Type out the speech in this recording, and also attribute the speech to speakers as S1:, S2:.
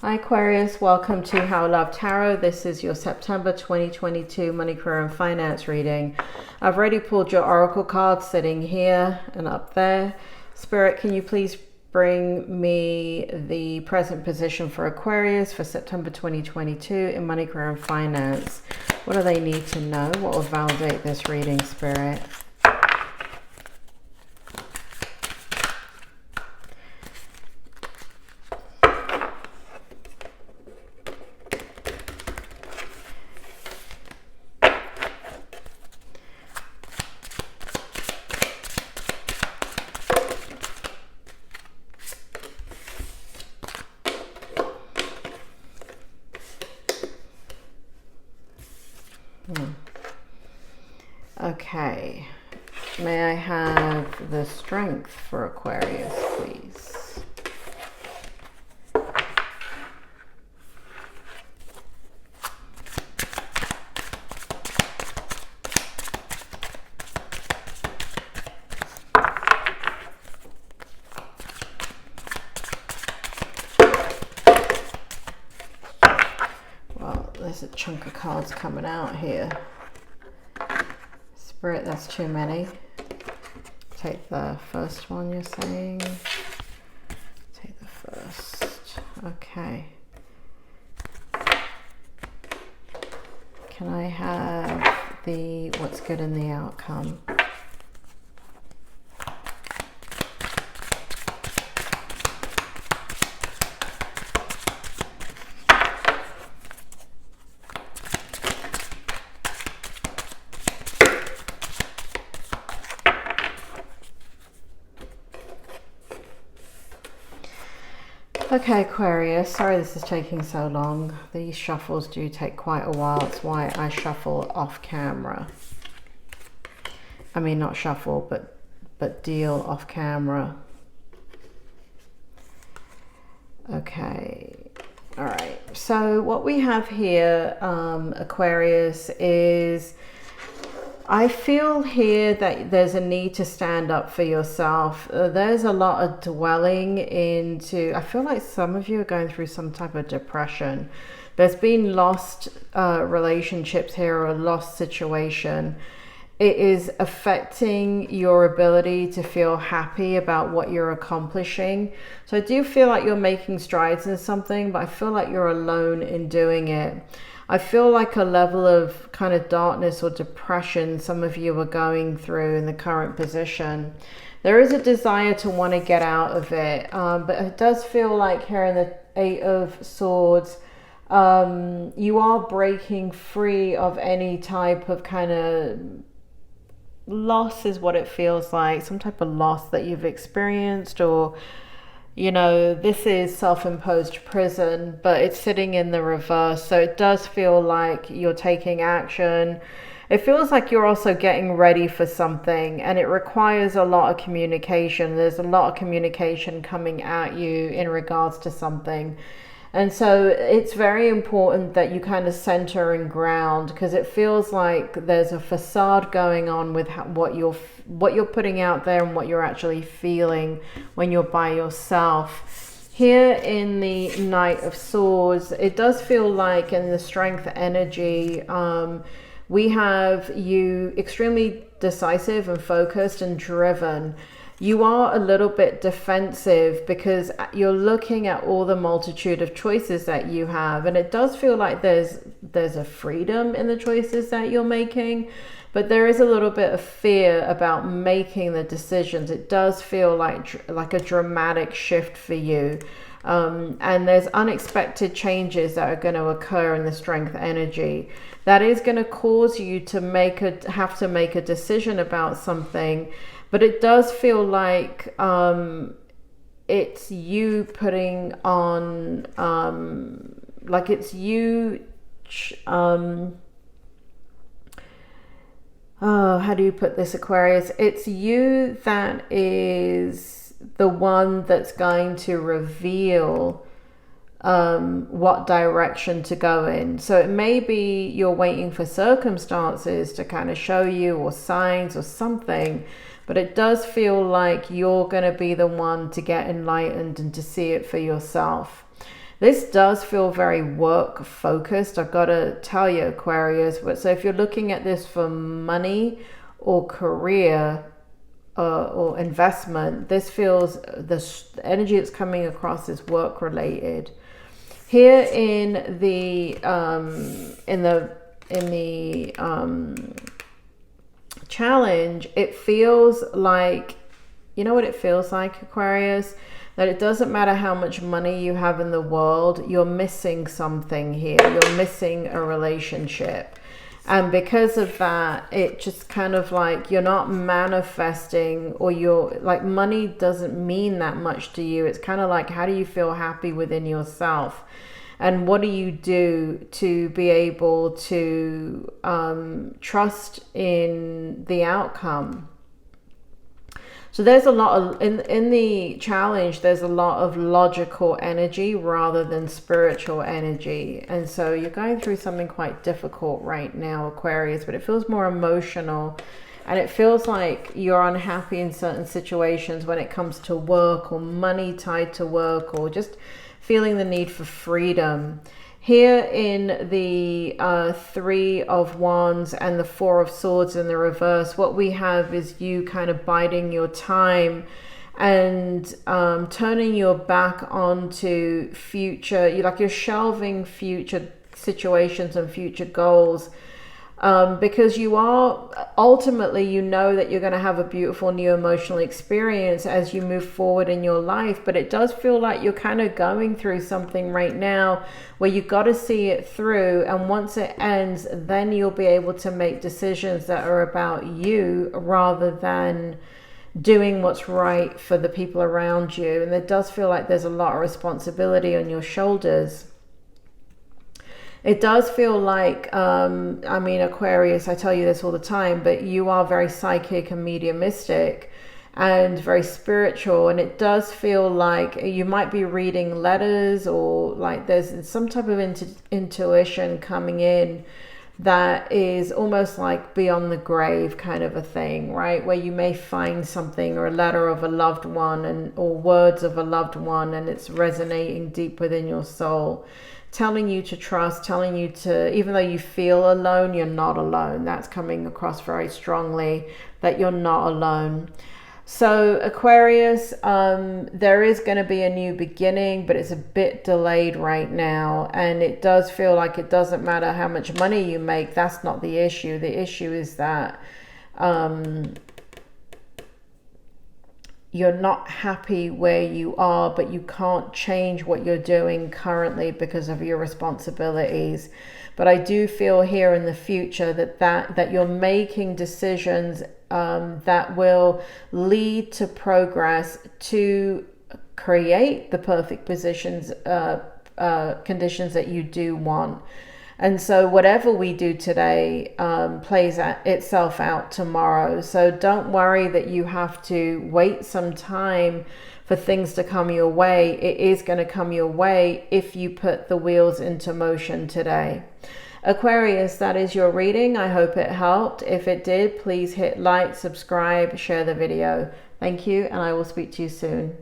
S1: Hi Aquarius, welcome to How Love Tarot. This is your September 2022 money, career and finance reading. I've already pulled your oracle cards sitting here and up there. Spirit, can you please bring me the present position for Aquarius for September 2022 in money, career and finance? What do they need to know? What will validate this reading, Spirit? Okay, may I have the strength for Aquarius, please? Well, there's a chunk of cards coming out here. Spirit, that's too many. Take the first one, you're saying. Take the first. Okay. Can I have the what's good in the outcome? Okay, Aquarius, sorry this is taking so long. These shuffles do take quite a while. It's why I shuffle off camera. I mean, not shuffle, but deal off camera. Okay, all right. So what we have here, Aquarius, is I feel here that there's a need to stand up for yourself. There's a lot of dwelling into, I feel like some of you are going through some type of depression. There's been lost relationships here, or a lost situation. It is affecting your ability to feel happy about what you're accomplishing. So I do feel like you're making strides in something, but I feel like you're alone in doing it. I feel like a level of kind of darkness or depression some of you are going through in the current position. There is a desire to want to get out of it, but it does feel like here in the Eight of Swords, you are breaking free of any type of kind of loss is what it feels like, some type of loss that you've experienced, or you know, this is self-imposed prison, but it's sitting in the reverse. So it does feel like you're taking action. It feels like you're also getting ready for something, and it requires a lot of communication. There's a lot of communication coming at you in regards to something. And so it's very important that you kind of center and ground, because it feels like there's a facade going on with what you're putting out there and what you're actually feeling when you're by yourself. Here in the Knight of Swords, it does feel like in the strength energy, we have you extremely decisive and focused and driven. You are a little bit defensive because you're looking at all the multitude of choices that you have, and it does feel like there's a freedom in the choices that you're making, but there is a little bit of fear about making the decisions. It does feel like a dramatic shift for you, and there's unexpected changes that are going to occur in the strength energy that is going to cause you to have to make a decision about something. But it does feel like it's you putting on, like it's you, how do you put this, Aquarius? It's you that is the one that's going to reveal what direction to go in. So it may be you're waiting for circumstances to kind of show you, or signs or something, but it does feel like you're going to be the one to get enlightened and to see it for yourself. This does feel very work focused, I've got to tell you, Aquarius. But so if you're looking at this for money or career or investment, this feels, the energy that's coming across is work related. Here in the challenge, it feels like, you know what it feels like, Aquarius? That it doesn't matter how much money you have in the world, you're missing something here. You're missing a relationship. And because of that, it just kind of like, you're not manifesting, or you're like, money doesn't mean that much to you. It's kind of like, how do you feel happy within yourself? And what do you do to be able to trust in the outcome? So there's a lot of, in the challenge, there's a lot of logical energy rather than spiritual energy. And so you're going through something quite difficult right now, Aquarius, but it feels more emotional. And it feels like you're unhappy in certain situations when it comes to work or money tied to work, or just feeling the need for freedom. Here in the Three of Wands and the Four of Swords in the reverse, what we have is you kind of biding your time and turning your back onto future, you're shelving future situations and future goals. Because you are, ultimately, you know that you're going to have a beautiful new emotional experience as you move forward in your life. But it does feel like you're kind of going through something right now where you've got to see it through. And once it ends, then you'll be able to make decisions that are about you rather than doing what's right for the people around you. And it does feel like there's a lot of responsibility on your shoulders. It does feel like, I mean, Aquarius, I tell you this all the time, but you are very psychic and mediumistic and very spiritual. And it does feel like you might be reading letters, or like there's some type of intuition coming in that is almost like beyond the grave kind of a thing, right? Where you may find something, or a letter of a loved one, or words of a loved one, and it's resonating deep within your soul, telling you to trust, telling you to, even though you feel alone, you're not alone. That's coming across very strongly, that you're not alone. So Aquarius, there is going to be a new beginning, but it's a bit delayed right now. And it does feel like it doesn't matter how much money you make. That's not the issue. The issue is that you're not happy where you are, but you can't change what you're doing currently because of your responsibilities. But I do feel here in the future that you're making decisions that will lead to progress, to create the perfect conditions that you do want. And so whatever we do today plays itself out tomorrow. So don't worry that you have to wait some time for things to come your way. It is going to come your way if you put the wheels into motion today. Aquarius, that is your reading. I hope it helped. If it did, please hit like, subscribe, share the video. Thank you, and I will speak to you soon.